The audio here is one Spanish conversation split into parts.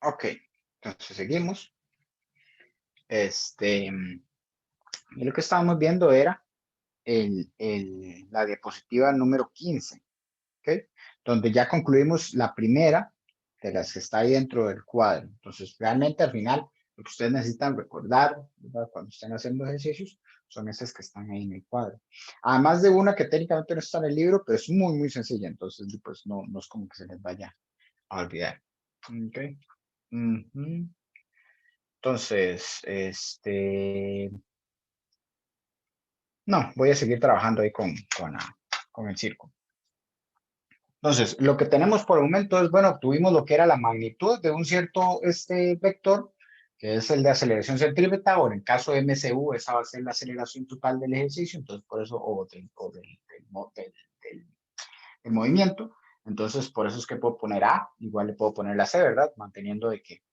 Ok, entonces seguimos. Y lo que estábamos viendo era la diapositiva número 15, ¿ok? Donde ya concluimos la primera de las que está ahí dentro del cuadro. Entonces, realmente al final, lo que ustedes necesitan recordar, ¿verdad? Cuando estén haciendo ejercicios, son esas que están ahí en el cuadro. Además de una que técnicamente no está en el libro, pero es muy, muy sencilla. Entonces, pues no es como que se les vaya a olvidar. ¿Ok? Ujú. Entonces, no, voy a seguir trabajando ahí con el círculo. Entonces, lo que tenemos por el momento es, bueno, obtuvimos lo que era la magnitud de un cierto vector, que es el de aceleración centrípeta, o en el caso de MCU, esa va a ser la aceleración total del ejercicio, entonces por eso, del movimiento. Entonces, por eso es que puedo poner A, igual le puedo poner la C, ¿verdad? Manteniendo de que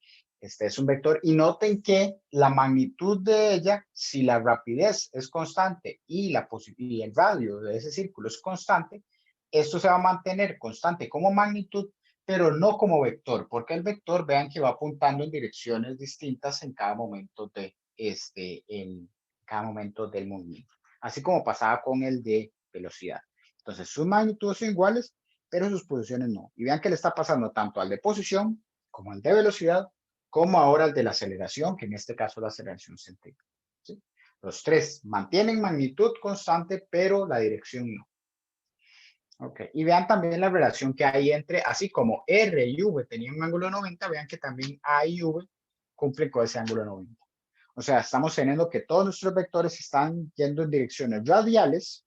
este es un vector. Y noten que la magnitud de ella, si la rapidez es constante y el radio de ese círculo es constante, esto se va a mantener constante como magnitud, pero no como vector, porque el vector, vean que va apuntando en direcciones distintas en cada momento en cada momento del movimiento, así como pasaba con el de velocidad. Entonces, sus magnitudes son iguales, pero sus posiciones no. Y vean que le está pasando tanto al de posición como al de velocidad, como ahora al de la aceleración, que en este caso la aceleración centrípeta. ¿Sí? Los tres mantienen magnitud constante, pero la dirección no. Okay. Y vean también la relación que hay entre, así como R y V tenían un ángulo de 90, vean que también A y V cumplen con ese ángulo de 90. O sea, estamos teniendo que todos nuestros vectores están yendo en direcciones radiales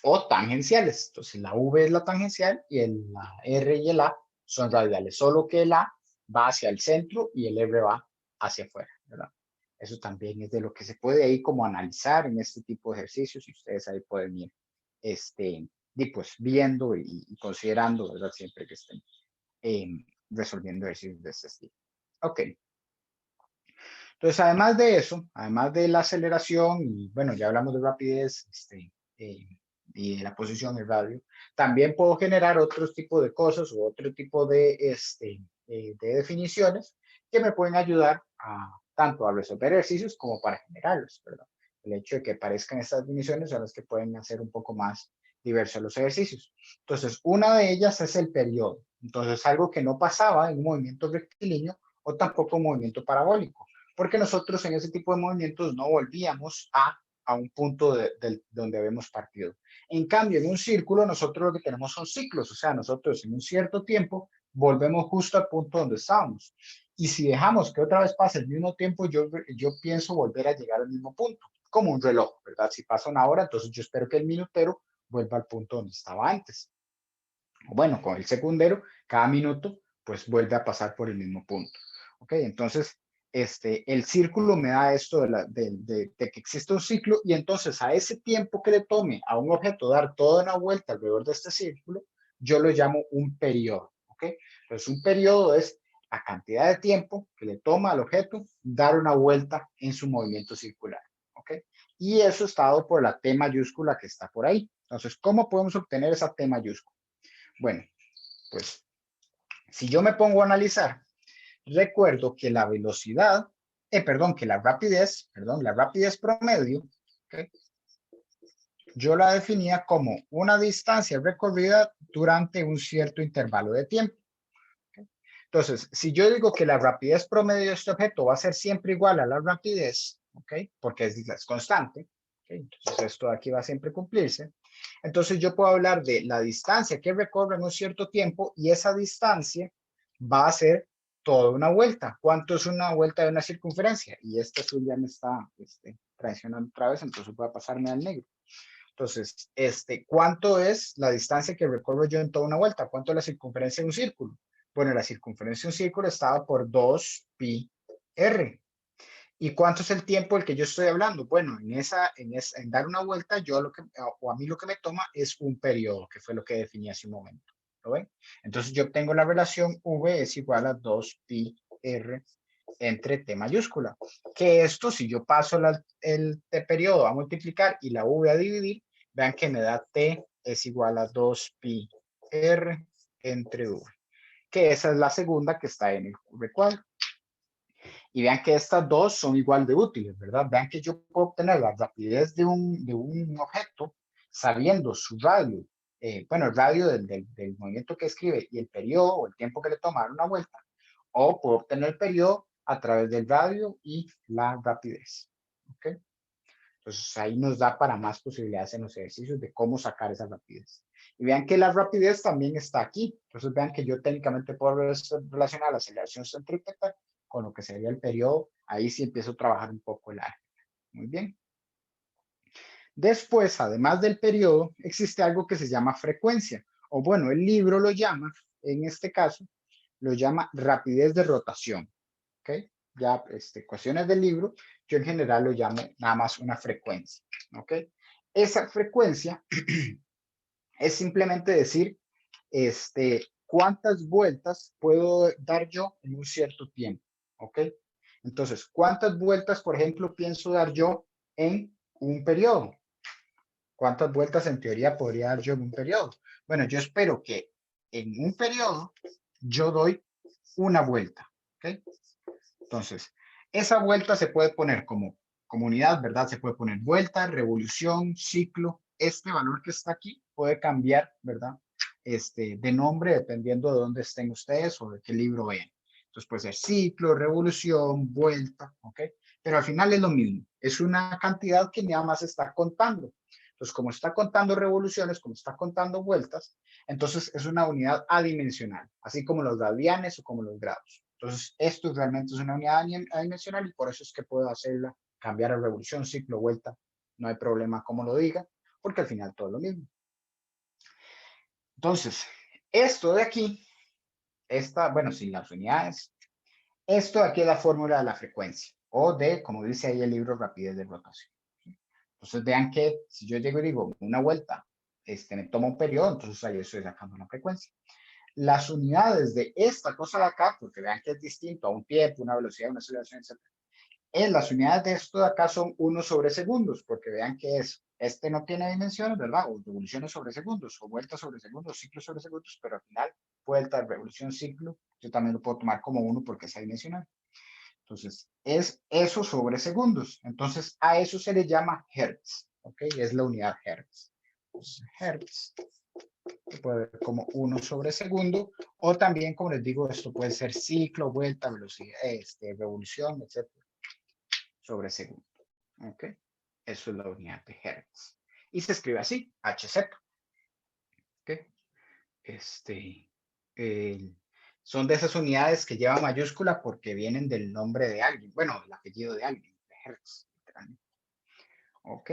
o tangenciales. Entonces, la V es la tangencial y la R y el A son radiales, solo que el A va hacia el centro y el R va hacia afuera, ¿verdad? Eso también es de lo que se puede ahí como analizar en este tipo de ejercicios y ustedes ahí pueden ir y pues viendo y considerando, ¿verdad? Siempre que estén resolviendo ejercicios de este estilo. Ok. Entonces, además de eso, además de la aceleración, y bueno, ya hablamos de rapidez, eh, y de la posición del radio, también puedo generar otros tipos de cosas o otro tipo de definiciones que me pueden ayudar tanto a resolver ejercicios como para generarlos, ¿verdad? El hecho de que aparezcan estas definiciones son las que pueden hacer un poco más diversos los ejercicios. Entonces, una de ellas es el periodo. Entonces, algo que no pasaba en un movimiento rectilíneo o tampoco un movimiento parabólico, porque nosotros en ese tipo de movimientos no volvíamos a un punto donde habíamos partido. En cambio, en un círculo nosotros lo que tenemos son ciclos, o sea, nosotros en un cierto tiempo volvemos justo al punto donde estábamos. Y si dejamos que otra vez pase el mismo tiempo, yo pienso volver a llegar al mismo punto, como un reloj, ¿verdad? Si pasa una hora, entonces yo espero que el minutero vuelva al punto donde estaba antes. Bueno, con el secundero, cada minuto, pues vuelve a pasar por el mismo punto. ¿Ok? Entonces, el círculo me da esto de que existe un ciclo y entonces a ese tiempo que le tome a un objeto dar toda una vuelta alrededor de este círculo, yo lo llamo un periodo. ¿Ok? Entonces, un periodo es la cantidad de tiempo que le toma al objeto dar una vuelta en su movimiento circular. ¿Ok? Y eso está dado por la T mayúscula que está por ahí. Entonces, ¿cómo podemos obtener esa T mayúscula? Bueno, pues si yo me pongo a analizar, recuerdo que la velocidad, que la rapidez promedio, ¿okay? Yo la definía como una distancia recorrida durante un cierto intervalo de tiempo. ¿Okay? Entonces, si yo digo que la rapidez promedio de este objeto va a ser siempre igual a la rapidez, ¿okay? Porque es constante, ¿okay? Entonces esto de aquí va a siempre cumplirse. Entonces yo puedo hablar de la distancia que recorre en un cierto tiempo y esa distancia va a ser toda una vuelta. ¿Cuánto es una vuelta de una circunferencia? Y este azul ya me está traicionando otra vez, entonces voy a pasarme al negro. Entonces, ¿cuánto es la distancia que recorro yo en toda una vuelta? ¿Cuánto es la circunferencia de un círculo? Bueno, la circunferencia de un círculo estaba por 2pi r. ¿Y cuánto es el tiempo del que yo estoy hablando? Bueno, en dar una vuelta, a mí lo que me toma es un periodo, que fue lo que definí hace un momento. ¿Lo ven? Entonces yo obtengo la relación V es igual a 2pi r entre T mayúscula. Que esto, si yo paso el T periodo a multiplicar y la V a dividir, vean que me da T es igual a 2pi r entre V. que esa es la segunda que está en el recuadro. Y vean que estas dos son igual de útiles, ¿verdad? Vean que yo puedo obtener la rapidez de un objeto sabiendo su radio, bueno, el radio del movimiento que escribe y el periodo o el tiempo que le toma dar una vuelta, o puedo obtener el periodo a través del radio y la rapidez. ¿Ok? Entonces ahí nos da para más posibilidades en los ejercicios de cómo sacar esa rapidez. Y vean que la rapidez también está aquí. Entonces vean que yo técnicamente puedo relacionar la aceleración centrípeta con lo que sería el periodo. Ahí sí empiezo a trabajar un poco el álgebra. Muy bien. Después, además del periodo, existe algo que se llama frecuencia. O bueno, el libro lo llama, en este caso, lo llama rapidez de rotación. ¿Ok? Ya cuestiones del libro, yo en general lo llamo nada más una frecuencia. ¿Ok? Esa frecuencia es simplemente decir cuántas vueltas puedo dar yo en un cierto tiempo. ¿Ok? Entonces, ¿cuántas vueltas, por ejemplo, pienso dar yo en un periodo? ¿Cuántas vueltas en teoría podría dar yo en un periodo? Bueno, yo espero que en un periodo yo doy una vuelta. ¿Ok? Entonces, esa vuelta se puede poner como unidad, ¿verdad? Se puede poner vuelta, revolución, ciclo. Este valor que está aquí puede cambiar, ¿verdad? De nombre dependiendo de dónde estén ustedes o de qué libro vean. Entonces puede ser ciclo, revolución, vuelta, ¿ok? Pero al final es lo mismo. Es una cantidad que nada más está contando. Entonces, como está contando revoluciones, como está contando vueltas, entonces es una unidad adimensional, así como los radianes o como los grados. Entonces, esto realmente es una unidad adimensional y por eso es que puedo hacerla, cambiar a revolución, ciclo, vuelta. No hay problema como lo diga, porque al final todo es lo mismo. Entonces, esto de aquí, bueno, sin las unidades, esto de aquí es la fórmula de la frecuencia, o de, como dice ahí el libro, rapidez de rotación. Entonces, vean que si yo llego y digo una vuelta, me toma un periodo, entonces ahí estoy sacando una frecuencia. Las unidades de esta cosa de acá, porque vean que es distinto a un tiempo, una velocidad, una aceleración, etc. Las unidades de esto de acá son 1 sobre segundos, porque vean que no tiene dimensiones, ¿verdad? O revoluciones sobre segundos, o vueltas sobre segundos, ciclos sobre segundos, pero al final, vuelta, revolución, ciclo, yo también lo puedo tomar como 1 porque es adimensional. Entonces, es eso sobre segundos. Entonces, a eso se le llama hertz, ¿ok? Es la unidad hertz. Entonces, hertz puede ver como 1 sobre segundo, o también, como les digo, esto puede ser ciclo, vuelta, velocidad, revolución, etc. sobre segundo. ¿Ok? Eso es la unidad de hertz. Y se escribe así, Hz. ¿Ok? Son de esas unidades que llevan mayúscula porque vienen del nombre de alguien, bueno, el apellido de alguien, de Hertz, literalmente. ¿Ok?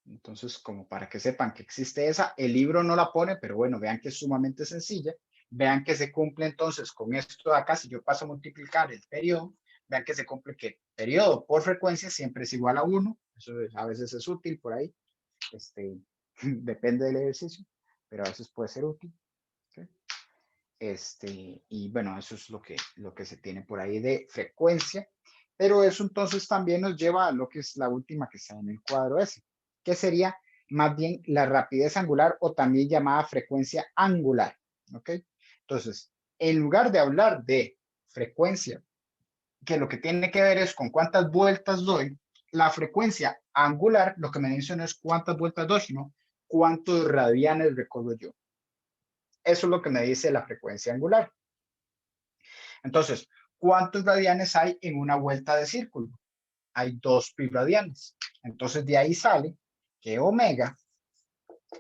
Entonces, como para que sepan que existe esa, el libro no la pone, pero bueno, vean que es sumamente sencilla. Vean que se cumple entonces con esto de acá, si yo paso a multiplicar el periodo, vean que se cumple que periodo por frecuencia siempre es igual a 1. Eso a veces es útil por ahí. Depende del ejercicio, pero a veces puede ser útil. ¿Okay? Y bueno, eso es lo que se tiene por ahí de frecuencia. Pero eso entonces también nos lleva a lo que es la última que está en el cuadro ese, que sería más bien la rapidez angular o también llamada frecuencia angular. ¿Ok? Entonces, en lugar de hablar de frecuencia, que lo que tiene que ver es con cuántas vueltas doy, la frecuencia angular lo que me dice no es cuántas vueltas doy, sino cuántos radianes recorro yo. Eso es lo que me dice la frecuencia angular. Entonces, ¿cuántos radianes hay en una vuelta de círculo? Hay 2 pi radianes. Entonces, de ahí sale que omega,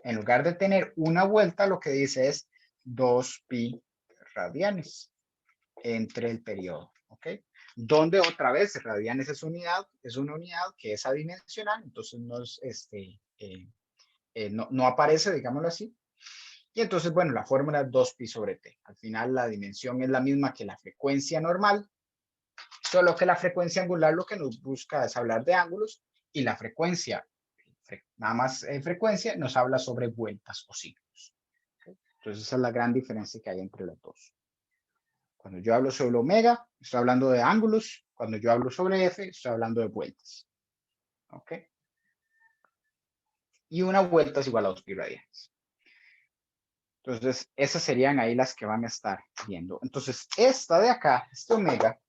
en lugar de tener una vuelta, lo que dice es 2 pi radianes entre el periodo. ¿Ok? Donde otra vez radianes es una unidad que es adimensional, entonces no aparece, digámoslo así. Y entonces, bueno, la fórmula es 2pi sobre t. Al final la dimensión es la misma que la frecuencia normal, solo que la frecuencia angular lo que nos busca es hablar de ángulos y la frecuencia, nada más frecuencia, nos habla sobre vueltas o ciclos. Entonces esa es la gran diferencia que hay entre los dos. Cuando yo hablo sobre omega, estoy hablando de ángulos. Cuando yo hablo sobre f, estoy hablando de vueltas. ¿Ok? Y una vuelta es igual a 2 pi radianes. Entonces, esas serían ahí las que van a estar viendo. Entonces, esta de acá, este omega,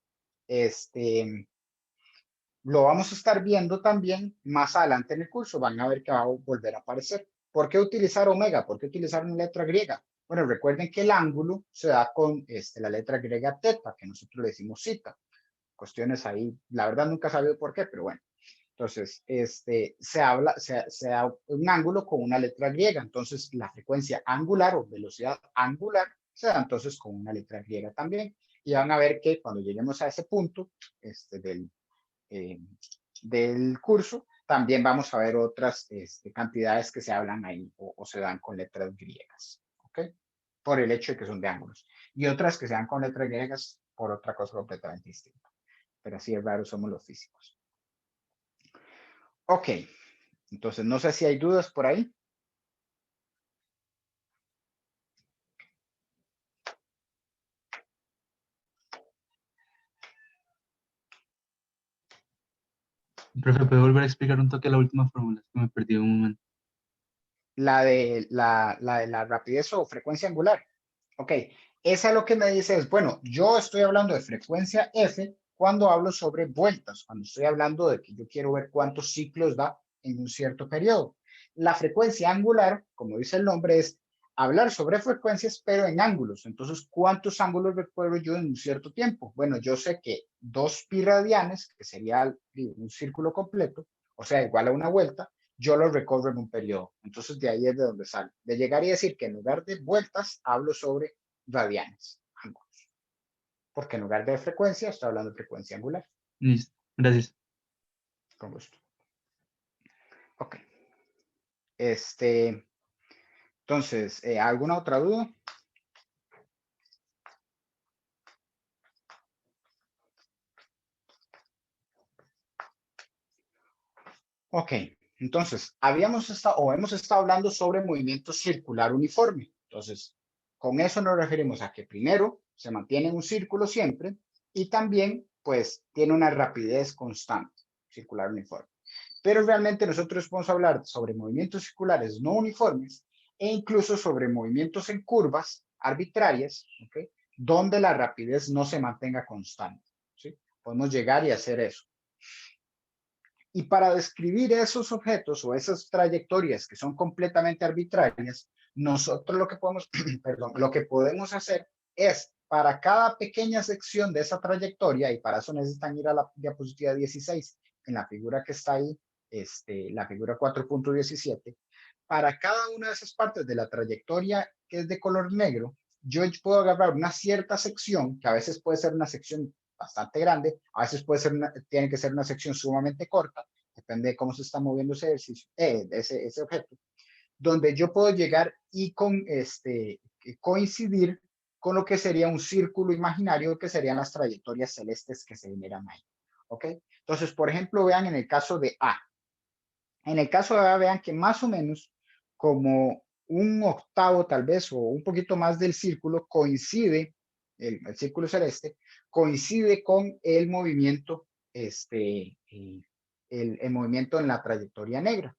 lo vamos a estar viendo también más adelante en el curso. Van a ver que va a volver a aparecer. ¿Por qué utilizar omega? ¿Por qué utilizar una letra griega? Bueno, recuerden que el ángulo se da con la letra griega teta, que nosotros le decimos zeta. Cuestiones ahí, la verdad nunca he sabido por qué, pero bueno. Entonces, se da un ángulo con una letra griega. Entonces, la frecuencia angular o velocidad angular se da entonces con una letra griega también. Y van a ver que cuando lleguemos a ese punto eh, del curso, también vamos a ver otras cantidades que se hablan ahí o se dan con letras griegas, ¿ok? Por el hecho de que son de ángulos. Y otras que se dan con letras griegas por otra cosa completamente distinta. Pero así es raro, somos los físicos. Ok, entonces no sé si hay dudas por ahí. Profe, ¿puede volver a explicar un toque la última fórmula? Es que me perdí un momento. La de la rapidez o frecuencia angular. Ok, esa lo que me dice es, bueno, yo estoy hablando de frecuencia F cuando hablo sobre vueltas, cuando estoy hablando de que yo quiero ver cuántos ciclos da en un cierto periodo. La frecuencia angular, como dice el nombre, es hablar sobre frecuencias, pero en ángulos. Entonces, ¿cuántos ángulos recuerdo yo en un cierto tiempo? Bueno, yo sé que 2 pi radianes, que sería un círculo completo, o sea, igual a una vuelta, yo lo recorro en un periodo. Entonces, de ahí es de donde sale. De llegar y decir que en lugar de vueltas, hablo sobre radianes, ángulos. Porque en lugar de frecuencia, estoy hablando de frecuencia angular. Listo, gracias. Con gusto. Ok. Entonces, ¿alguna otra duda? Ok. Entonces, hemos estado hablando sobre movimiento circular uniforme. Entonces, con eso nos referimos a que primero se mantiene en un círculo siempre y también, pues, tiene una rapidez constante, circular uniforme. Pero realmente nosotros podemos hablar sobre movimientos circulares no uniformes e incluso sobre movimientos en curvas arbitrarias, ¿okay? Donde la rapidez no se mantenga constante. ¿Sí? Podemos llegar y hacer eso. Y para describir esos objetos o esas trayectorias que son completamente arbitrarias, nosotros lo que podemos, perdón, lo que podemos hacer es para cada pequeña sección de esa trayectoria, y para eso necesitan ir a la diapositiva 16, en la figura que está ahí, la figura 4.17, para cada una de esas partes de la trayectoria que es de color negro, yo puedo agarrar una cierta sección, que a veces puede ser una sección bastante grande, a veces tiene que ser una sección sumamente corta, depende de cómo se está moviendo ese ejercicio, ese objeto, donde yo puedo llegar y coincidir con lo que sería un círculo imaginario, que serían las trayectorias celestes que se generan ahí. ¿Ok? Entonces, por ejemplo, vean en el caso de A. En el caso de A, vean que más o menos como un octavo tal vez o un poquito más del círculo coincide, el círculo celeste, coincide con el movimiento, el movimiento en la trayectoria negra.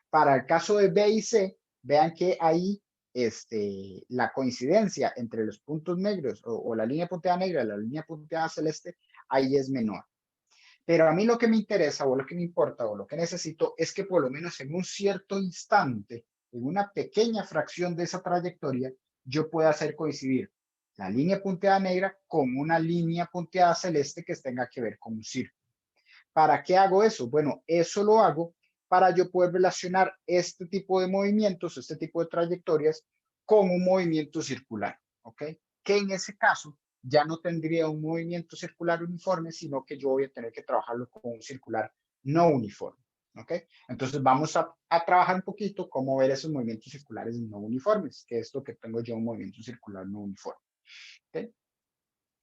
Para el caso de B y C, vean que ahí la coincidencia entre los puntos negros o la línea punteada negra y la línea punteada celeste, ahí es menor. Pero a mí lo que me interesa o lo que me importa o lo que necesito es que por lo menos en un cierto instante, en una pequeña fracción de esa trayectoria, yo pueda hacer coincidir la línea punteada negra con una línea punteada celeste que tenga que ver con un círculo. ¿Para qué hago eso? Bueno, eso lo hago para yo poder relacionar este tipo de movimientos, este tipo de trayectorias con un movimiento circular, ¿ok? Que en ese caso ya no tendría un movimiento circular uniforme, sino que yo voy a tener que trabajarlo con un circular no uniforme, ¿ok? Entonces vamos a trabajar un poquito cómo ver esos movimientos circulares no uniformes, que es lo que tengo yo, un movimiento circular no uniforme, ¿ok?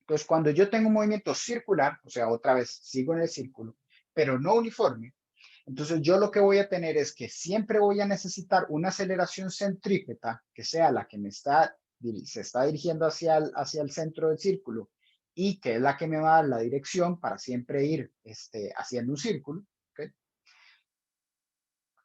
Entonces, cuando yo tengo un movimiento circular, o sea, otra vez sigo en el círculo, pero no uniforme, entonces yo lo que voy a tener es que siempre voy a necesitar una aceleración centrípeta, que sea la que se está dirigiendo hacia el centro del círculo y que es la que me va a dar la dirección para siempre ir haciendo un círculo, ¿okay?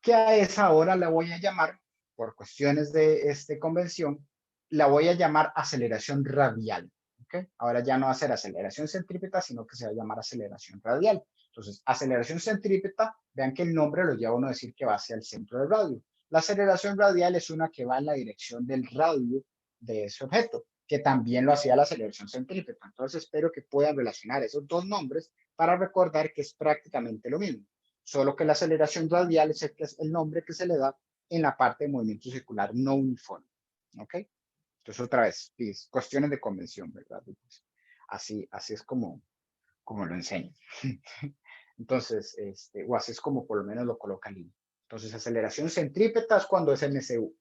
Que a esa hora la voy a llamar, por cuestiones de convención, la voy a llamar aceleración radial. ¿Okay? Ahora ya no va a ser aceleración centrípeta, sino que se va a llamar aceleración radial. Entonces, aceleración centrípeta, vean que el nombre lo lleva a uno a decir que va hacia el centro del radio. La aceleración radial es una que va en la dirección del radio de ese objeto, que también lo hacía la aceleración centrípeta. Entonces, espero que puedan relacionar esos dos nombres para recordar que es prácticamente lo mismo, solo que la aceleración radial es el nombre que se le da en la parte de movimiento circular no uniforme. ¿Ok? Entonces, otra vez, cuestiones de convención, ¿verdad? Pues, así es como lo enseño. Entonces, o así es como por lo menos lo coloca Línea. Entonces, aceleración centrípeta es cuando es MCU.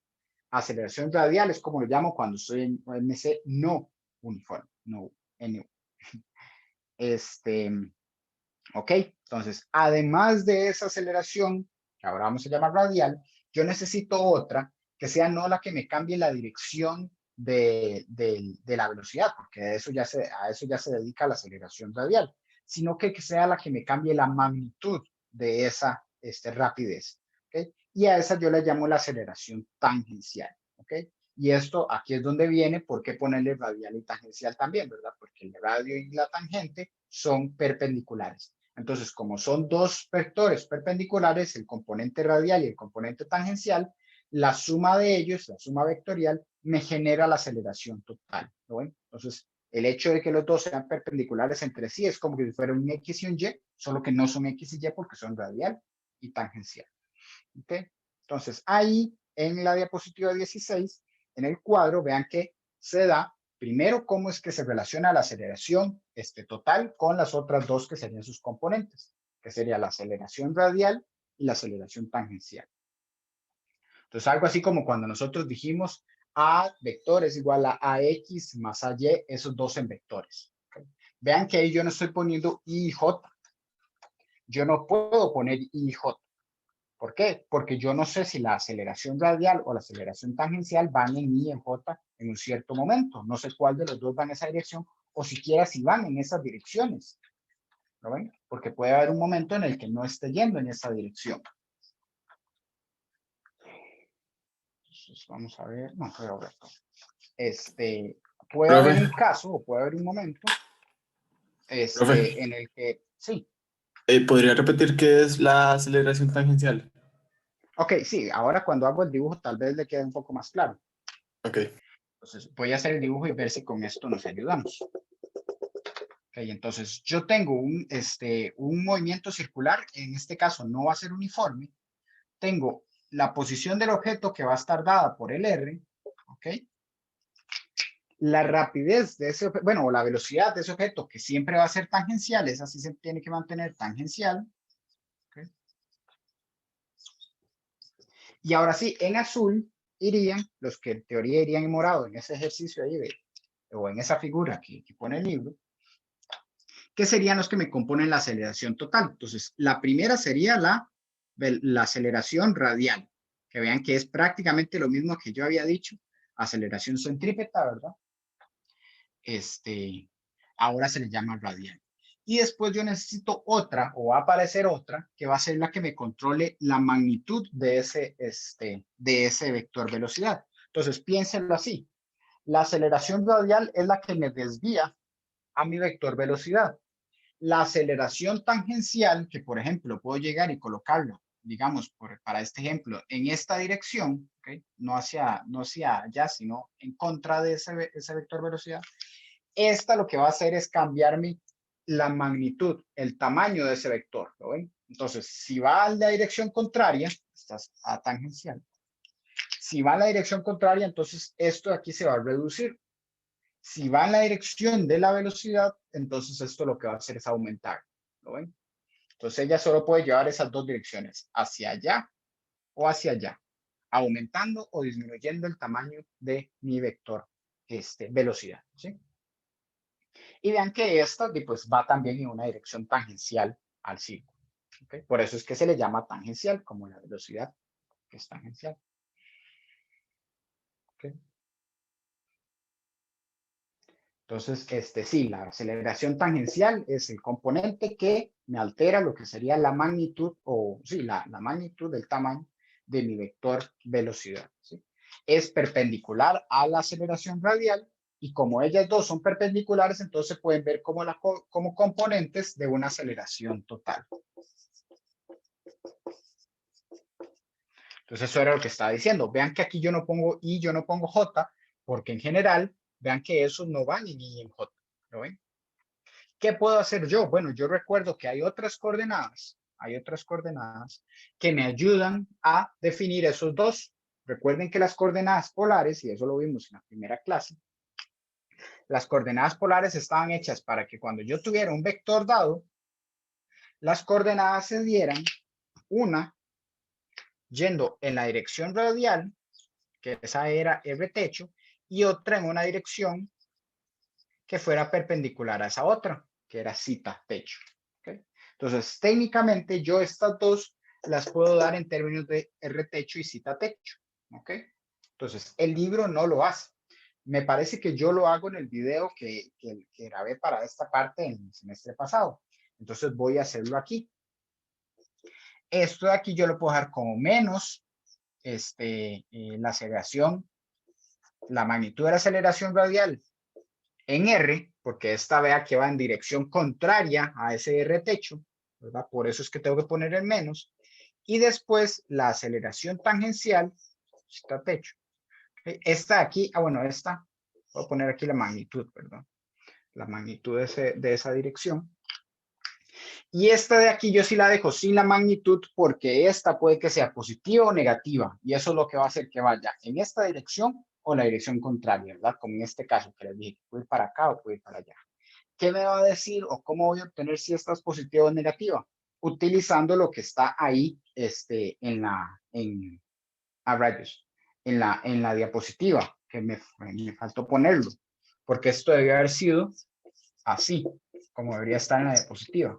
Aceleración radial es como lo llamo cuando estoy en MC no uniforme, no NU. Ok, entonces, además de esa aceleración, que ahora vamos a llamar radial, yo necesito otra que sea no la que me cambie la dirección de la velocidad, porque a eso ya se dedica la aceleración radial, sino que sea la que me cambie la magnitud de esa rapidez. ¿Okay? Y a esa yo le llamo la aceleración tangencial. ¿Okay? Y esto aquí es donde viene por qué ponerle radial y tangencial también, ¿verdad? Porque el radio y la tangente son perpendiculares. Entonces, como son dos vectores perpendiculares, el componente radial y el componente tangencial, la suma de ellos, la suma vectorial, me genera la aceleración total. ¿No ven? Entonces, el hecho de que los dos sean perpendiculares entre sí es como si fuera un X y un Y, solo que no son X y Y porque son radial y tangencial. ¿Okay? Entonces, ahí en la diapositiva 16, en el cuadro, vean que se da primero cómo es que se relaciona la aceleración total con las otras dos que serían sus componentes, que sería la aceleración radial y la aceleración tangencial. Entonces, algo así como cuando nosotros dijimos A vector es igual a AX más AY, esos dos en vectores. ¿Okay? Vean que ahí yo no estoy poniendo I y J. Yo no puedo poner I y J. ¿Por qué? Porque yo no sé si la aceleración radial o la aceleración tangencial van en I y en J en un cierto momento. No sé cuál de los dos va en esa dirección o siquiera si van en esas direcciones. ¿Lo ven? Porque puede haber un momento en el que no esté yendo en esa dirección. Entonces, vamos a ver. No, voy a ver. Puede Profe, haber un caso o puede haber un momento profe, en el que, sí. ¿podría repetir qué es la aceleración tangencial? Ok, sí, ahora cuando hago el dibujo tal vez le quede un poco más claro. Ok, Entonces, voy a hacer el dibujo y ver si con esto nos ayudamos. Okay, entonces, yo tengo un movimiento circular, en este caso no va a ser uniforme. Tengo la posición del objeto que va a estar dada por el R, ¿ok? La rapidez de ese objeto, bueno, o la velocidad de ese objeto, que siempre va a ser tangencial, esa sí se tiene que mantener tangencial. ¿Okay? Y ahora sí, en azul irían, los que en teoría irían en morado en ese ejercicio ahí, o en esa figura que pone el libro, que serían los que me componen la aceleración total. Entonces, la primera sería la aceleración radial, que vean que es prácticamente lo mismo que yo había dicho, aceleración centrípeta, ¿verdad? Ahora se le llama radial. Y después yo necesito otra, o va a aparecer otra, que va a ser la que me controle la magnitud de ese vector velocidad. Entonces, piénsenlo así. La aceleración radial es la que me desvía a mi vector velocidad. La aceleración tangencial, que por ejemplo puedo llegar y colocarlo, digamos, para este ejemplo, en esta dirección, ¿okay? no hacia allá, sino en contra de ese vector velocidad, esta lo que va a hacer es cambiarme la magnitud, el tamaño de ese vector. ¿Lo ven? Entonces, si va a la dirección contraria, estás a tangencial. Si va a la dirección contraria, entonces esto de aquí se va a reducir. Si va en la dirección de la velocidad, entonces esto lo que va a hacer es aumentar. ¿Lo ven? Entonces ella solo puede llevar esas dos direcciones, hacia allá o hacia allá, aumentando o disminuyendo el tamaño de mi vector velocidad. ¿Sí? Y vean que esta pues, va también en una dirección tangencial al círculo. ¿Okay? Por eso es que se le llama tangencial, como la velocidad que es tangencial. ¿Okay? Entonces, sí, la aceleración tangencial es el componente que me altera lo que sería la magnitud, o sí, la magnitud del tamaño de mi vector velocidad. ¿Sí? es perpendicular a la aceleración radial, y como ellas dos son perpendiculares, entonces se pueden ver como, como componentes de una aceleración total. Entonces eso era lo que estaba diciendo. Vean que aquí yo no pongo I, yo no pongo J, porque en general, vean que esos no van en I y en J. ¿Lo ven? ¿Qué puedo hacer yo? Bueno, yo recuerdo que hay otras coordenadas que me ayudan a definir esos dos. Recuerden que las coordenadas polares, y eso lo vimos en la primera clase, las coordenadas polares estaban hechas para que cuando yo tuviera un vector dado, las coordenadas se dieran una yendo en la dirección radial, que esa era R techo, y otra en una dirección que fuera perpendicular a esa otra, que era zeta techo. ¿Okay? Entonces, técnicamente yo estas dos las puedo dar en términos de R techo y zeta techo. ¿Ok? Entonces, el libro no lo hace. Me parece que yo lo hago en el video que grabé para esta parte en el semestre pasado. Entonces voy a hacerlo aquí. Esto de aquí yo lo puedo dejar como menos la aceleración, la magnitud de la aceleración radial en R, porque esta vea que va en dirección contraria a ese R techo, ¿verdad? Por eso es que tengo que poner el menos. Y después la aceleración tangencial, está techo. Esta de aquí, bueno, esta, voy a poner aquí la magnitud, perdón. La magnitud de esa dirección. Y esta de aquí yo sí la dejo sin la magnitud porque esta puede que sea positiva o negativa. Y eso es lo que va a hacer que vaya en esta dirección o en la dirección contraria, ¿verdad? Como en este caso que les dije, puede ir para acá o puede ir para allá. ¿Qué me va a decir o cómo voy a obtener si esta es positiva o negativa? Utilizando lo que está ahí a rayos, en la diapositiva, que me faltó ponerlo, porque esto debe haber sido así, como debería estar en la diapositiva,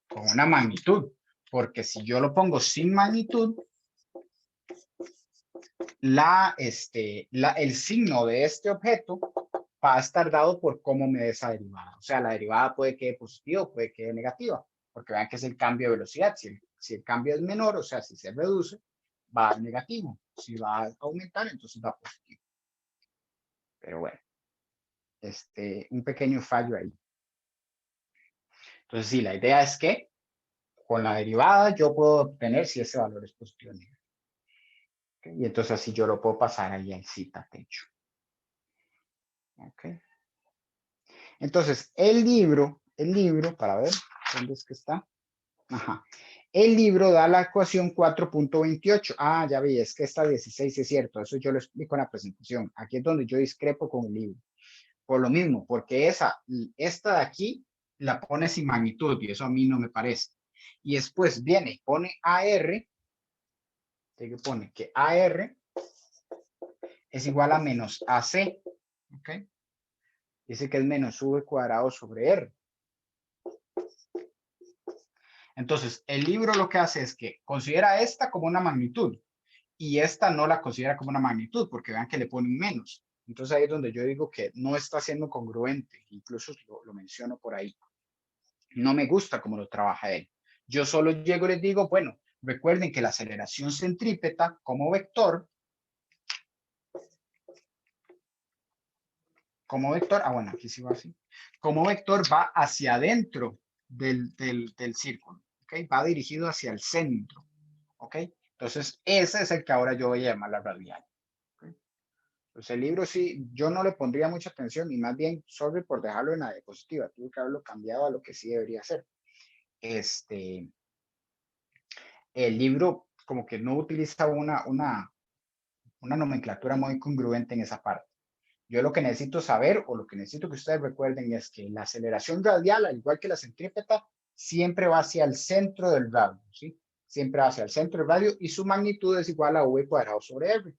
con una magnitud, porque si yo lo pongo sin magnitud, el signo de este objeto va a estar dado por cómo me dé esa derivada. O sea, la derivada puede que dé positiva o puede que dé negativa, porque vean que es el cambio de velocidad. Si el cambio es menor, o sea, si se reduce, va a dar negativo. Si va a aumentar, entonces va positivo. Pero bueno, un pequeño fallo ahí. Entonces, sí, la idea es que con la derivada yo puedo obtener si ese valor es positivo o negativo. ¿Okay? Y entonces así yo lo puedo pasar ahí al zeta techo. ¿Okay? Entonces, el libro, para ver, ¿dónde es que está? Ajá. El libro da la ecuación 4.28. Ah, ya vi, es que esta 16 es cierto. Eso yo lo explico en la presentación. Aquí es donde yo discrepo con el libro. Por lo mismo, porque esta de aquí la pone sin magnitud y eso a mí no me parece. Y después viene, pone AR, que pone que AR es igual a menos AC. ¿Ok? Dice que es menos V cuadrado sobre R. Entonces, el libro lo que hace es que considera esta como una magnitud y esta no la considera como una magnitud porque vean que le pone un menos. Entonces ahí es donde yo digo que no está siendo congruente, incluso lo menciono por ahí. No me gusta cómo lo trabaja él. Yo solo llego y les digo, bueno, recuerden que la aceleración centrípeta como vector, bueno, aquí sí va así, como vector va hacia adentro del círculo, ¿ok? Va dirigido hacia el centro, ¿ok? Entonces, ese es el que ahora yo voy a llamar la radial. ¿Okay? Pues el libro sí, yo no le pondría mucha atención y más bien, sorry por dejarlo en la diapositiva, tuve que haberlo cambiado a lo que sí debería ser. El libro como que no utiliza una nomenclatura muy congruente en esa parte. Yo lo que necesito saber o lo que necesito que ustedes recuerden es que la aceleración radial, al igual que la centrípeta, siempre va hacia el centro del radio, ¿sí? Siempre va hacia el centro del radio y su magnitud es igual a V cuadrado sobre R.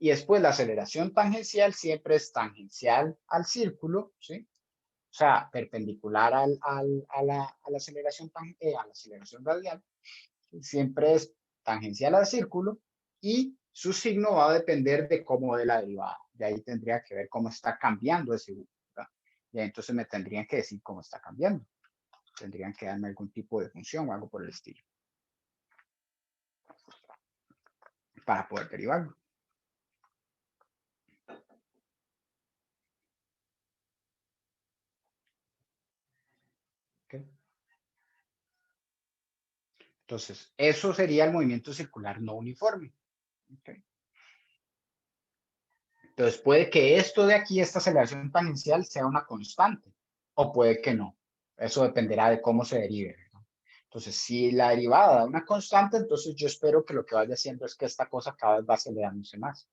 Y después la aceleración tangencial siempre es tangencial al círculo, ¿sí? O sea, perpendicular a la aceleración radial, siempre es tangencial al círculo y su signo va a depender de cómo de la derivada. De ahí tendría que ver cómo está cambiando ese U, ¿verdad? Y entonces me tendrían que decir cómo está cambiando. Tendrían que darme algún tipo de función o algo por el estilo. para poder derivarlo. Okay. Entonces, eso sería el movimiento circular no uniforme. Okay. Entonces, puede que esto de aquí, esta aceleración tangencial, sea una constante, o puede que no. Eso dependerá de cómo se derive. Entonces, si la derivada da una constante, entonces yo espero que lo que vaya haciendo es que esta cosa cada vez va acelerándose más.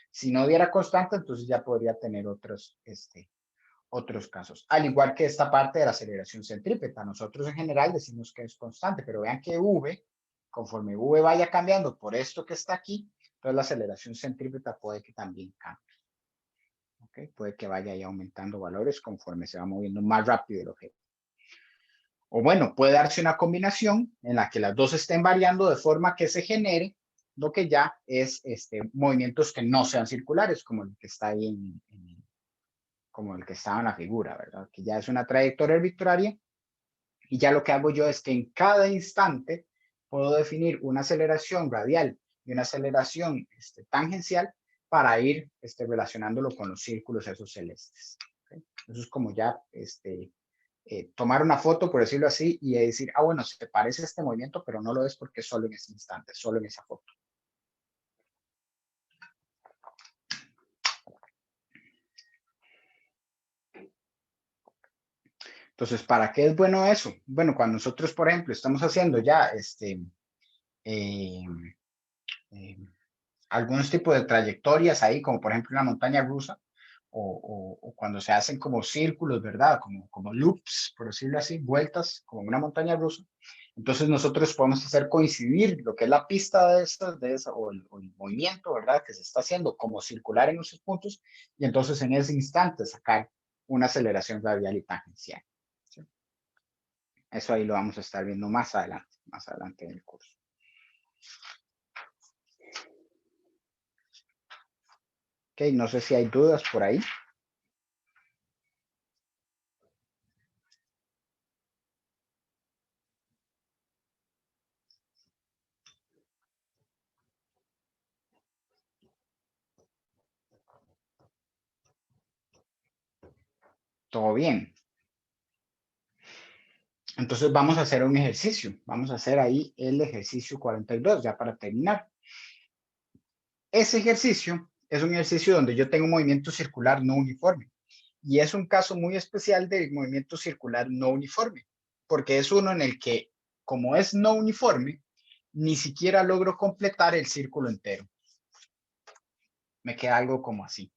Si no diera constante, entonces ya podría tener otros casos. Al igual que esta parte de la aceleración centrípeta. Nosotros en general decimos que es constante, pero vean que V, conforme V vaya cambiando por esto que está aquí, entonces la aceleración centrípeta puede que también cambie. ¿Okay? Puede que vaya ahí aumentando valores conforme se va moviendo más rápido el objeto. O bueno, puede darse una combinación en la que las dos estén variando de forma que se genere lo que ya es movimientos que no sean circulares, como el que está ahí como el que estaba en la figura, ¿verdad? Que ya es una trayectoria arbitraria y ya lo que hago yo es que en cada instante puedo definir una aceleración radial y una aceleración tangencial para ir relacionándolo con los círculos esos celestes. ¿Okay? Eso es como ya tomar una foto, por decirlo así, y decir, ah, bueno, se parece a este movimiento, pero no lo es porque es solo en ese instante, solo en esa foto. Entonces, ¿para qué es bueno eso? Bueno, cuando nosotros, por ejemplo, estamos haciendo ya eh, algunos tipos de trayectorias ahí, como por ejemplo una montaña rusa, o cuando se hacen como círculos, ¿verdad? Como loops, por decirlo así, vueltas, como una montaña rusa. Entonces nosotros podemos hacer coincidir lo que es la pista de esa o el movimiento, ¿verdad? Que se está haciendo como circular en esos puntos, y entonces en ese instante sacar una aceleración radial y tangencial. ¿Sí? Eso ahí lo vamos a estar viendo más adelante en el curso. Ok, no sé si hay dudas por ahí. Todo bien. Entonces vamos a hacer un ejercicio. Vamos a hacer ahí el ejercicio 42, ya para terminar. Ese ejercicio es un ejercicio donde yo tengo un movimiento circular no uniforme. Y es un caso muy especial del movimiento circular no uniforme, porque es uno en el que, como es no uniforme, ni siquiera logro completar el círculo entero. Me queda algo como así.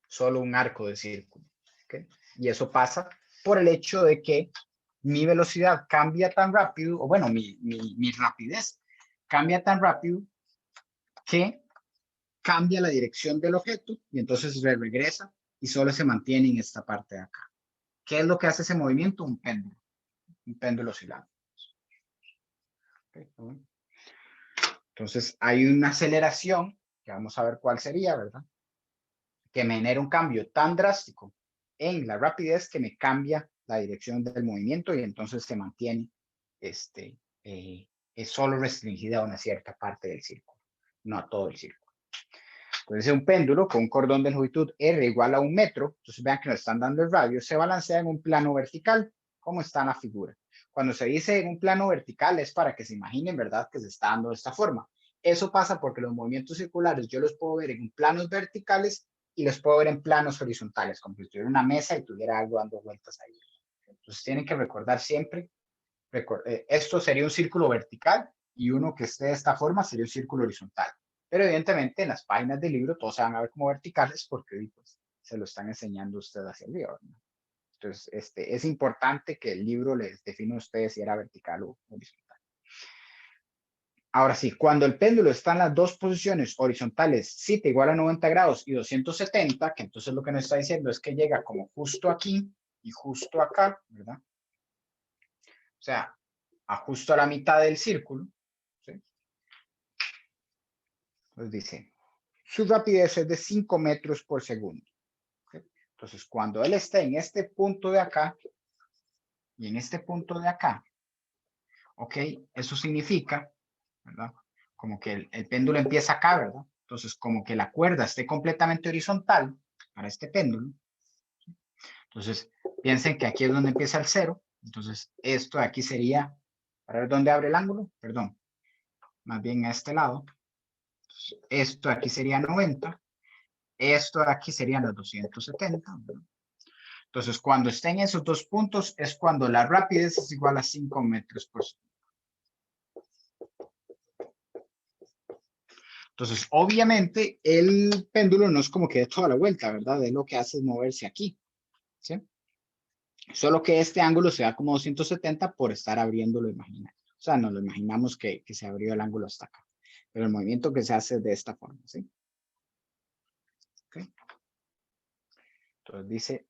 Solo un arco de círculo. ¿Okay? Y eso pasa por el hecho de que mi velocidad cambia tan rápido, o bueno, mi rapidez cambia tan rápido que cambia la dirección del objeto y entonces regresa y solo se mantiene en esta parte de acá. ¿Qué es lo que hace ese movimiento? Un péndulo oscilante. Okay. Entonces hay una aceleración, que vamos a ver cuál sería, ¿verdad? Que me genera un cambio tan drástico en la rapidez que me cambia la dirección del movimiento y entonces se mantiene es solo restringida a una cierta parte del círculo, no a todo el círculo. Entonces, un péndulo con un cordón de longitud R igual a 1 metro, entonces vean que nos están dando el radio, se balancea en un plano vertical, como está en la figura. Cuando se dice en un plano vertical es para que se imaginen, ¿verdad?, que se está dando de esta forma. Eso pasa porque los movimientos circulares yo los puedo ver en planos verticales y los puedo ver en planos horizontales, como si tuviera una mesa y tuviera algo dando vueltas ahí. Entonces tienen que recordar siempre, esto sería un círculo vertical y uno que esté de esta forma sería un círculo horizontal. Pero evidentemente en las páginas del libro todos se van a ver como verticales porque pues, se lo están enseñando ustedes hacia arriba, ¿no? Entonces, es importante que el libro les define a ustedes si era vertical o horizontal. Ahora sí, cuando el péndulo está en las dos posiciones horizontales, θ igual a 90 grados y 270, que entonces lo que nos está diciendo es que llega como justo aquí y justo acá, ¿verdad? O sea, justo a la mitad del círculo, ¿sí? Nos dice, su rapidez es de 5 metros por segundo. ¿Okay? Entonces, cuando él está en este punto de acá y en este punto de acá, ¿ok? Eso significa, ¿verdad? como que el péndulo empieza acá, ¿verdad? Entonces, como que la cuerda esté completamente horizontal para este péndulo. Entonces, piensen que aquí es donde empieza el 0. Entonces, esto de aquí sería, para ver dónde abre el ángulo, perdón, más bien a este lado. Entonces, esto de aquí sería 90. Esto de aquí serían los 270. ¿verdad? Entonces, cuando estén esos dos puntos, es cuando la rapidez es igual a 5 metros por segundo. Entonces, obviamente, el péndulo no es como que dé toda la vuelta, ¿verdad? Él lo que hace es moverse aquí, ¿sí? Solo que este ángulo se da como 270 por estar abriéndolo imaginario. O sea, nos lo imaginamos que se abrió el ángulo hasta acá. Pero el movimiento que se hace es de esta forma, ¿sí? ¿Okay? Entonces dice,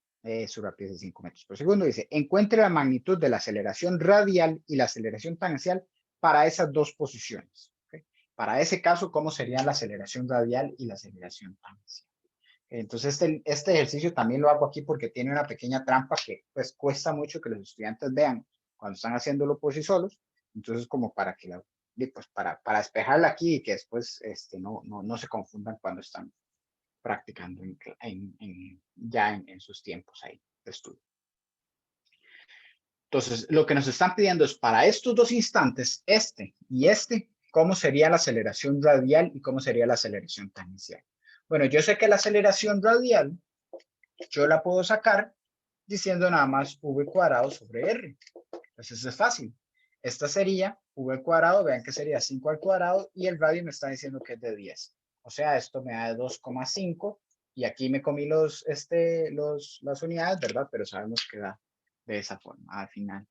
su rapidez de 5 metros por segundo. Dice, encuentre la magnitud de la aceleración radial y la aceleración tangencial para esas dos posiciones. ¿Okay? Para ese caso, ¿cómo serían la aceleración radial y la aceleración tangencial? Entonces, este ejercicio también lo hago aquí porque tiene una pequeña trampa que pues cuesta mucho que los estudiantes vean cuando están haciéndolo por sí solos. Entonces, como para que pues para despejarla aquí y que después no se confundan cuando están practicando ya en sus tiempos ahí de estudio. Entonces, lo que nos están pidiendo es para estos dos instantes, este y este, ¿cómo sería la aceleración radial y cómo sería la aceleración tangencial? Bueno, yo sé que la aceleración radial yo la puedo sacar diciendo nada más v cuadrado sobre r. Entonces eso es fácil. Esta sería v cuadrado, vean que sería 5 al cuadrado y el radio me está diciendo que es de 10. O sea, esto me da de 2,5 y aquí me comí las unidades, ¿verdad? Pero sabemos que da de esa forma al final.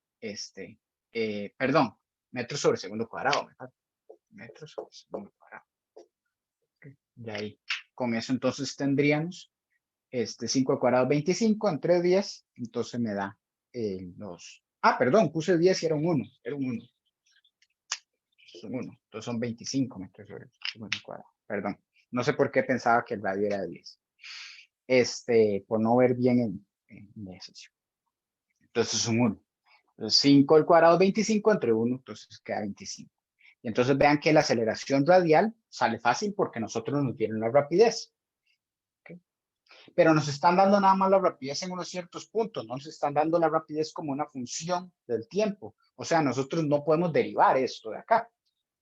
Perdón, metros sobre segundo cuadrado, ¿verdad? Metros sobre segundo cuadrado. Okay. Y ahí, con eso entonces tendríamos 5 al cuadrado 25 entre 10, entonces me da los... Ah, perdón, puse 10 y era un 1, era un 1. Es un 1, entonces son 25 metros sobre el segundo cuadrado, perdón. No sé por qué pensaba que el radio era de 10. Por no ver bien en la ejercicio. Entonces es un 1. Entonces 5 al cuadrado 25 entre 1, entonces queda 25. Y entonces vean que la aceleración radial sale fácil porque nosotros nos dieron la rapidez. Pero nos están dando nada más la rapidez en unos ciertos puntos, no nos están dando la rapidez como una función del tiempo. O sea, nosotros no podemos derivar esto de acá,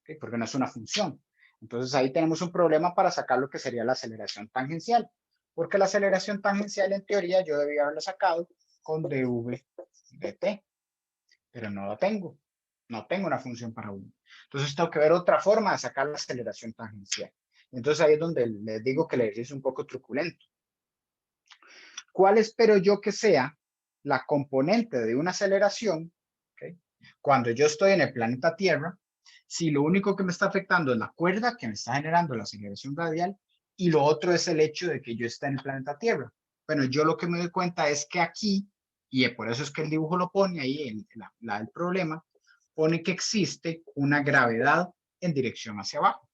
¿okay? Porque no es una función. Entonces ahí tenemos un problema para sacar lo que sería la aceleración tangencial, porque la aceleración tangencial en teoría yo debía haberla sacado con dv dt, pero no la tengo. No tengo una función para uno. Entonces tengo que ver otra forma de sacar la aceleración tangencial. Entonces ahí es donde les digo que el ejercicio es un poco truculento. ¿Cuál espero yo que sea la componente de una aceleración? ¿Okay? Cuando yo estoy en el planeta Tierra, si lo único que me está afectando es la cuerda que me está generando la aceleración radial y lo otro es el hecho de que yo esté en el planeta Tierra. Bueno, yo lo que me doy cuenta es que aquí, y por eso es que el dibujo lo pone ahí, el problema, pone que existe una gravedad en dirección hacia abajo.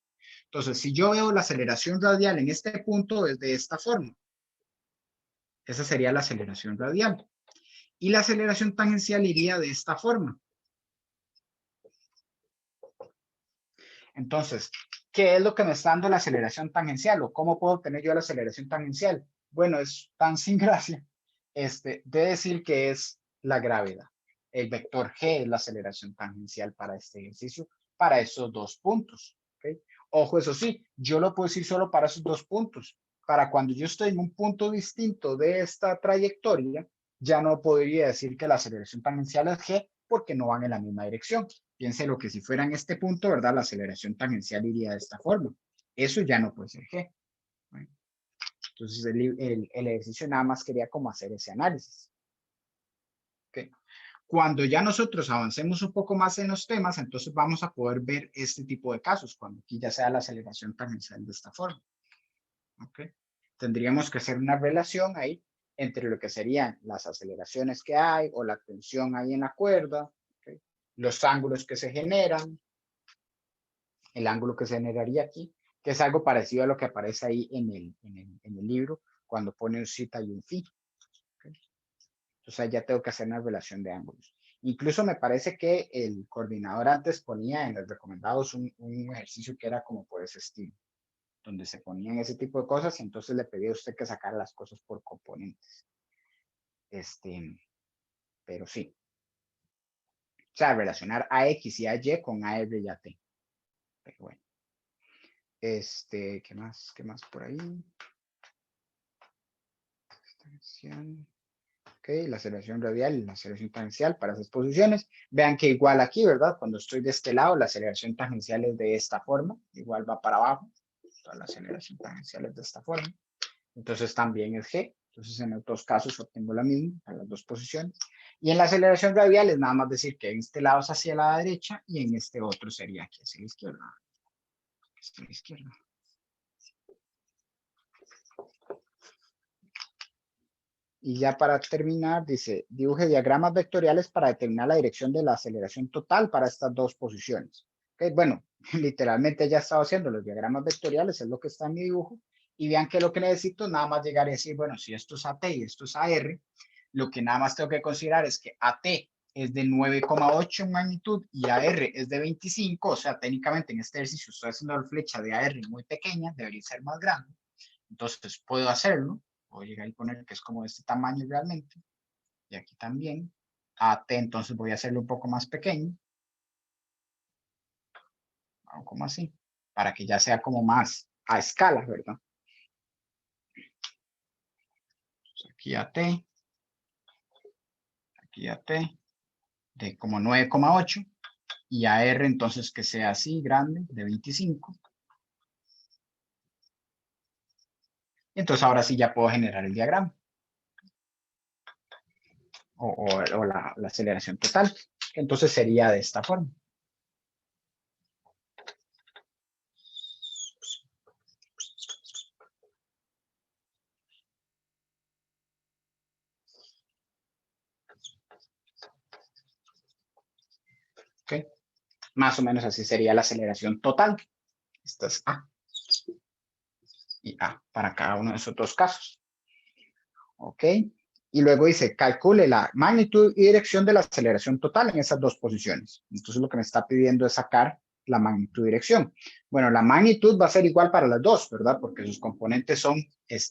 Entonces, si yo veo la aceleración radial en este punto, es de esta forma. Esa sería la aceleración radial. Y la aceleración tangencial iría de esta forma. Entonces, ¿qué es lo que me está dando la aceleración tangencial? ¿O cómo puedo obtener yo la aceleración tangencial? Bueno, es tan sin gracia de decir que es la gravedad. El vector G es la aceleración tangencial para este ejercicio, para esos dos puntos. ¿Okay? Ojo, eso sí, yo lo puedo decir solo para esos dos puntos. Para cuando yo estoy en un punto distinto de esta trayectoria, ya no podría decir que la aceleración tangencial es G porque no van en la misma dirección. Piense lo que si fuera en este punto, ¿verdad? La aceleración tangencial iría de esta forma. Eso ya no puede ser G. ¿Right? Entonces el ejercicio nada más quería como hacer ese análisis. ¿Okay? Cuando ya nosotros avancemos un poco más en los temas, entonces vamos a poder ver este tipo de casos, cuando aquí ya sea la aceleración tangencial de esta forma. ¿Okay? Tendríamos que hacer una relación ahí entre lo que serían las aceleraciones que hay o la tensión ahí en la cuerda, ¿okay? Los ángulos que se generan, el ángulo que se generaría aquí, que es algo parecido a lo que aparece ahí en el libro cuando pone un zeta y un phi. ¿Okay? Entonces ya tengo que hacer una relación de ángulos. Incluso me parece que el coordinador antes ponía en los recomendados un ejercicio que era como por ese estilo, donde se ponían ese tipo de cosas y entonces le pedía a usted que sacara las cosas por componentes. Pero sí. O sea, relacionar a X y a Y con a R y a T. Pero bueno. ¿Qué más? ¿Qué más por ahí? Ok, la aceleración radial y la aceleración tangencial para esas posiciones. Vean que igual aquí, ¿verdad? Cuando estoy de este lado, la aceleración tangencial es de esta forma. Igual va para abajo. Toda la aceleración tangencial es de esta forma. Entonces también es G. Entonces en los dos casos obtengo la misma para las dos posiciones. Y en la aceleración radial es nada más decir que en este lado es hacia la derecha y en este otro sería aquí hacia la izquierda. Hacia la izquierda. Y ya para terminar, dice, dibuje diagramas vectoriales para determinar la dirección de la aceleración total para estas dos posiciones. Okay, bueno, literalmente ya he estado haciendo los diagramas vectoriales, es lo que está en mi dibujo. Y vean que lo que necesito nada más llegar y decir, bueno, si esto es AT y esto es AR, lo que nada más tengo que considerar es que AT es de 9,8 en magnitud y AR es de 25, o sea, técnicamente en este ejercicio estoy haciendo la flecha de AR muy pequeña, debería ser más grande. Entonces puedo hacerlo. Voy a llegar y poner que es como de este tamaño realmente. Y aquí también. AT, entonces voy a hacerlo un poco más pequeño. Algo como así. Para que ya sea como más a escala, ¿verdad? Entonces aquí AT. Aquí AT. De como 9,8. Y AR entonces que sea así, grande, de 25. Entonces ahora sí ya puedo generar el diagrama. O la aceleración total. Entonces sería de esta forma. ¿Ok? Más o menos así sería la aceleración total. Esta es A. Y A para cada uno de esos dos casos. ¿Ok? Y luego dice, calcule la magnitud y dirección de la aceleración total en esas dos posiciones. Entonces lo que me está pidiendo es sacar la magnitud y dirección. Bueno, la magnitud va a ser igual para las dos, ¿verdad? Porque sus componentes son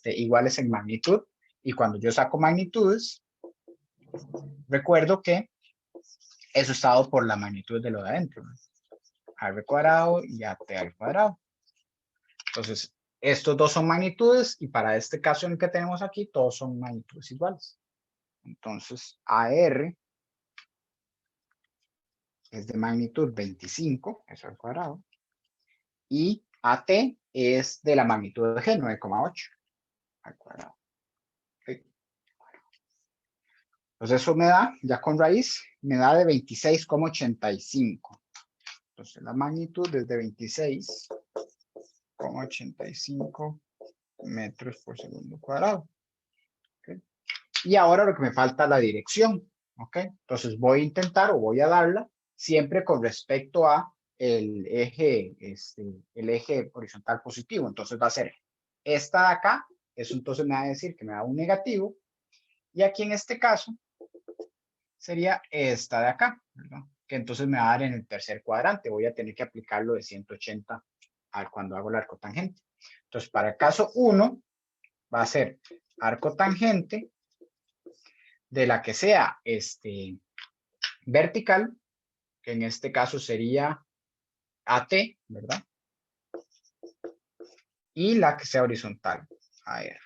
iguales en magnitud. Y cuando yo saco magnitudes, recuerdo que eso está dado por la magnitud de lo de adentro, ¿no? R cuadrado y AT al cuadrado. Entonces, estos dos son magnitudes y para este caso en el que tenemos aquí, todos son magnitudes iguales. Entonces, AR es de magnitud 25, eso al cuadrado, y AT es de la magnitud de G, 9,8 al cuadrado. ¿Okay? Entonces, eso me da, ya con raíz, me da de 26,85. Entonces, la magnitud es de 26,85 metros por segundo cuadrado. ¿Okay? Y ahora lo que me falta es la dirección. ¿Ok? Entonces voy a intentar o voy a darla siempre con respecto a el eje horizontal positivo. Entonces va a ser esta de acá, eso entonces me va a decir que me da un negativo. Y aquí en este caso sería esta de acá, ¿verdad? Que entonces me va a dar en el tercer cuadrante. Voy a tener que aplicarlo de 180 cuando hago el arco tangente. Entonces para el caso 1 va a ser arco tangente de la que sea vertical, que en este caso sería AT, ¿verdad? Y la que sea horizontal, AR.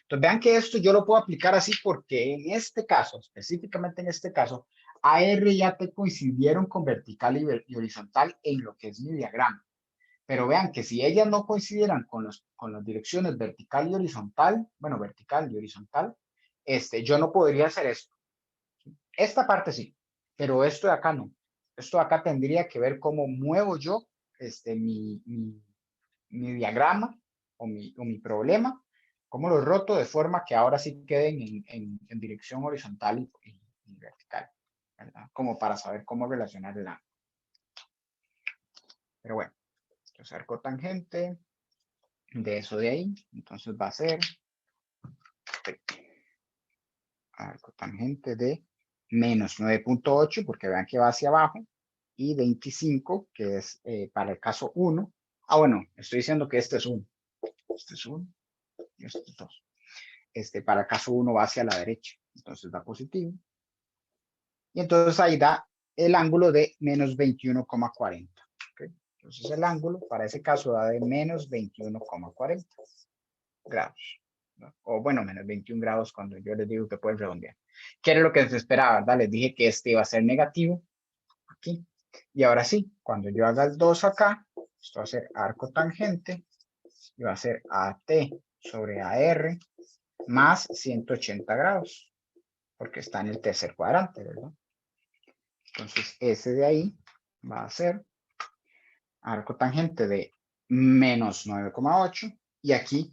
Entonces vean que esto yo lo puedo aplicar así porque en este caso, específicamente en este caso, AR y AT coincidieron con vertical y horizontal en lo que es mi diagrama. Pero vean que si ellas no coincidieran con las direcciones vertical y horizontal, bueno, vertical y horizontal, yo no podría hacer esto. Esta parte sí, pero esto de acá no. Esto de acá tendría que ver cómo muevo yo mi diagrama o mi problema, cómo lo roto de forma que ahora sí queden en dirección horizontal y vertical, ¿verdad? Como para saber cómo relacionar el ángulo. Pero bueno, entonces arco tangente de eso de ahí, entonces va a ser arco tangente de menos 9.8, porque vean que va hacia abajo, y 25, que es para el caso 1. Ah, bueno, estoy diciendo que este es 1. Este es 1 y este es 2. Para el caso 1 va hacia la derecha, entonces da positivo. Y entonces ahí da el ángulo de menos 21,40. ¿Okay? Entonces el ángulo para ese caso da de menos 21,40 grados. ¿No? O bueno, menos 21 grados cuando yo les digo que pueden redondear. ¿Qué era lo que se esperaba? ¿Verdad? Les dije que este iba a ser negativo aquí. Y ahora sí, cuando yo haga el 2 acá, esto va a ser arco tangente y va a ser AT sobre AR más 180 grados, porque está en el tercer cuadrante, ¿verdad? Entonces, ese de ahí va a ser arco tangente de menos 9,8 y aquí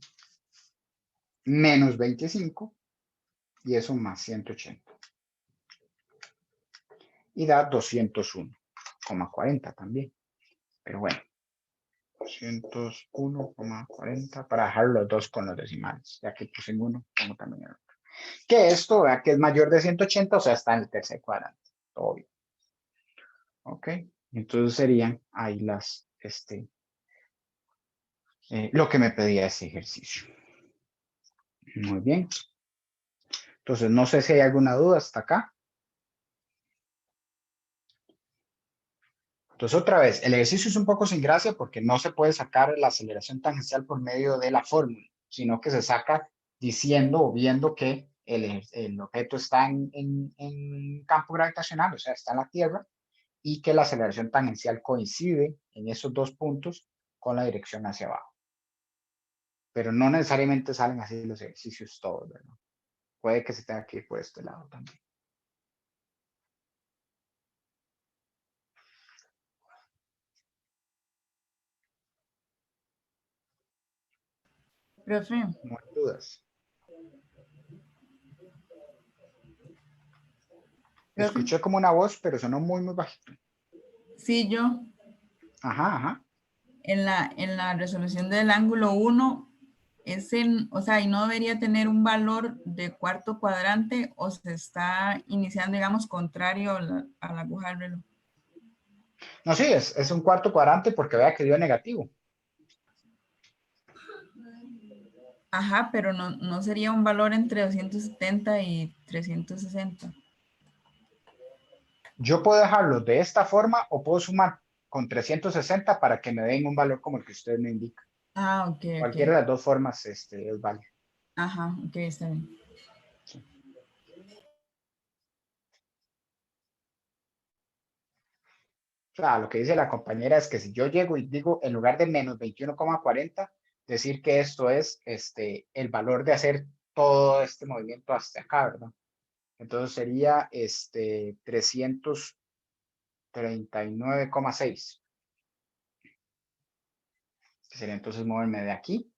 menos 25 y eso más 180. Y da 201,40 también. Pero bueno, 201,40 para dejar los dos con los decimales. Ya que puse en uno, pongo también el otro. Que esto, vea que es mayor de 180, o sea, está en el tercer cuadrante. Todo bien. Ok. Entonces serían ahí las, lo que me pedía ese ejercicio. Muy bien. Entonces, no sé si hay alguna duda hasta acá. Entonces, otra vez, el ejercicio es un poco sin gracia porque no se puede sacar la aceleración tangencial por medio de la fórmula, sino que se saca diciendo o viendo que el objeto está en campo gravitacional, o sea, está en la Tierra, y que la aceleración tangencial coincide en esos dos puntos con la dirección hacia abajo. Pero no necesariamente salen así los ejercicios todos, ¿verdad? Puede que se tenga que ir por este lado también. Profe, No hay dudas. profe, Escuché como una voz, pero sonó muy, muy bajito. sí, yo Ajá, ajá. en la resolución del ángulo 1, o sea, y no debería tener un valor de cuarto cuadrante o se está iniciando, digamos, contrario a la aguja del reloj. No, sí, es un cuarto cuadrante porque vea que dio negativo. Ajá, pero no sería un valor entre 270 y 360. Yo puedo dejarlo de esta forma o puedo sumar con 360 para que me den un valor como el que usted me indica. Ah, ok, Cualquiera ok. de las dos formas es válido. Ajá, ok, está bien. Sí. O sea, lo que dice la compañera es que si yo llego y digo en lugar de menos 21,40, decir que esto es el valor de hacer todo este movimiento hasta acá, ¿verdad? Entonces sería 339,6. Que sería entonces moverme de aquí,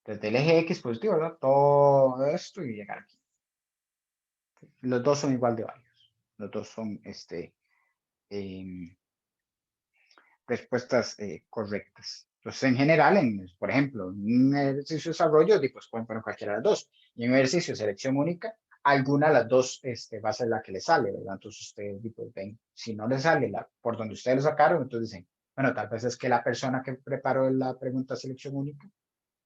desde el eje X positivo, ¿verdad? Todo esto y llegar aquí. Los dos son igual de válidos. Los dos son em, respuestas correctas. Entonces, en general, por ejemplo, en un ejercicio de desarrollo, pues pueden poner cualquiera de las dos. Y en un ejercicio de selección única, alguna de las dos va a ser la que le sale, ¿verdad? Entonces, ustedes pues, ven, si no le sale por donde ustedes lo sacaron, entonces dicen, bueno, tal vez es que la persona que preparó la pregunta de selección única,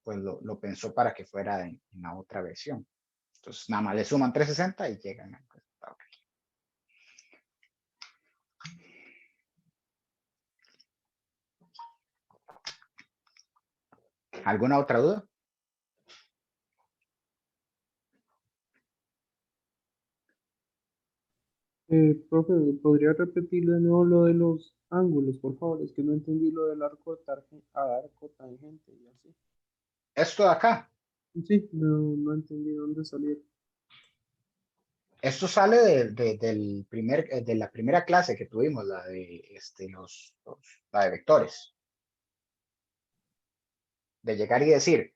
pues lo pensó para que fuera en la otra versión. Entonces, nada más le suman 360 y llegan al resultado. ¿Alguna otra duda? Profe, ¿podría repetir de nuevo lo de los ángulos, por favor? Es que no entendí lo del arco tangente y así. Esto de acá, Sí, no entendí dónde salieron. esto sale de la primera clase que tuvimos, la de, la de vectores. De llegar y decir,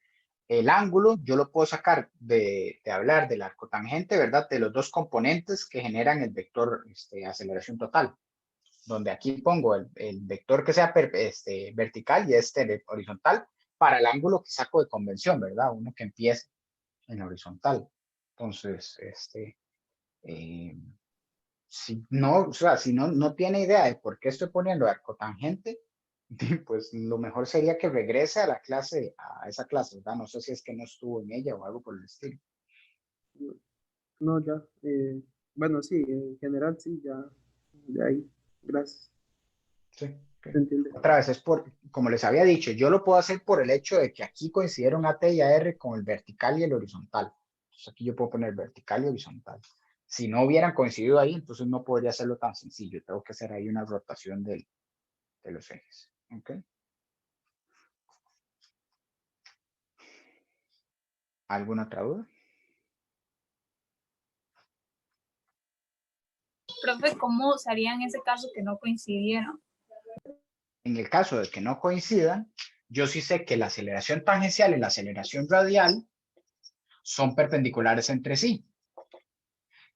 el ángulo yo lo puedo sacar de hablar del arco tangente, ¿verdad? De los dos componentes que generan el vector aceleración total. Donde aquí pongo el vector que sea vertical y horizontal para el ángulo que saco de convención, ¿verdad? Uno que empiece en horizontal. Entonces, eh, si no, o sea, si no tiene idea de por qué estoy poniendo arcotangente, pues lo mejor sería que regrese a la clase, a esa clase, ¿verdad? No sé si es que no estuvo en ella o algo por el estilo. No, ya. Bueno, sí, en general sí, ya. De ahí. Gracias. Sí, ok. ¿Se entiende? Otra vez, es por, como les había dicho, yo lo puedo hacer por el hecho de que aquí coincidieron a T y a R con el vertical y el horizontal. Entonces aquí yo puedo poner vertical y horizontal. Si no hubieran coincidido ahí, entonces no podría hacerlo tan sencillo. Tengo que hacer ahí una rotación de los ejes. ¿Ok? ¿Alguna otra duda? Profe, ¿cómo se haría en ese caso que no coincidieran? En el caso de que no coincidan, yo sí sé que la aceleración tangencial y la aceleración radial son perpendiculares entre sí.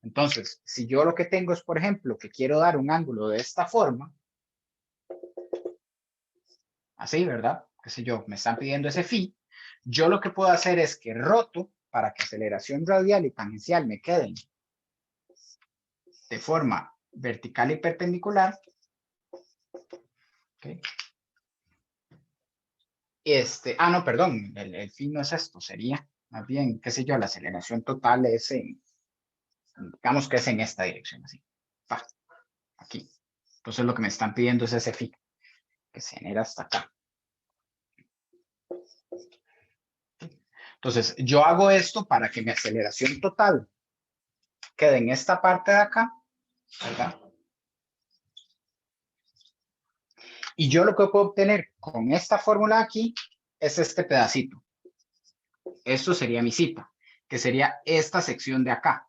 Entonces, si yo lo que tengo es, por ejemplo, que quiero dar un ángulo de esta forma, así, ¿verdad? Qué sé yo, me están pidiendo ese phi, yo lo que puedo hacer es que roto para que aceleración radial y tangencial me queden de forma vertical y perpendicular. ¿Okay? No, perdón, el phi no es esto, sería más bien, qué sé yo, la aceleración total es en, digamos que es en esta dirección, así, aquí. Entonces lo que me están pidiendo es ese phi, que se genera hasta acá. Entonces, yo hago esto para que mi aceleración total quede en esta parte de acá, ¿verdad? Y yo lo que puedo obtener con esta fórmula aquí es este pedacito. Esto sería mi cita, que sería esta sección de acá.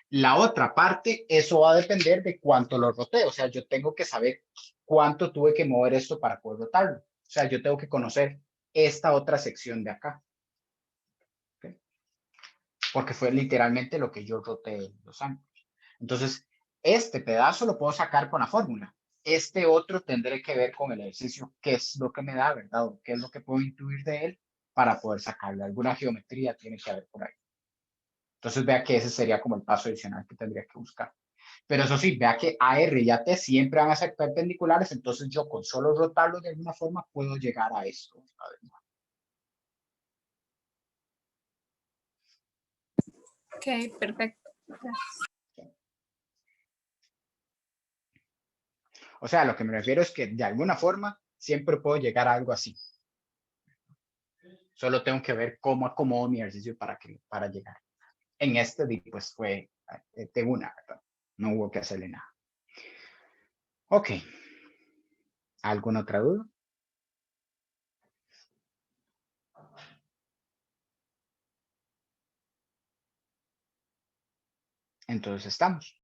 La otra parte, eso va a depender de cuánto lo roteo. O sea, yo tengo que saber cuánto tuve que mover esto para poder rotarlo. O sea, yo tengo que conocer esta otra sección de acá. ¿Okay? Porque fue literalmente lo que yo roté los ángulos. Entonces, este pedazo lo puedo sacar con la fórmula. Este otro tendré que ver con el ejercicio, qué es lo que me da, ¿verdad? O qué es lo que puedo intuir de él para poder sacarle. Alguna geometría tiene que haber por ahí. Entonces, vea que ese sería como el paso adicional que tendría que buscar. Pero eso sí, vea que AR y AT siempre van a ser perpendiculares, entonces yo con solo rotarlo de alguna forma puedo llegar a esto. Ok, perfecto. Gracias. O sea, lo que me refiero es que de alguna forma siempre puedo llegar a algo así. Solo tengo que ver cómo acomodo mi ejercicio para llegar. En este, pues fue de una, ¿verdad? No hubo que hacerle nada. Ok. ¿Alguna otra duda? Entonces estamos.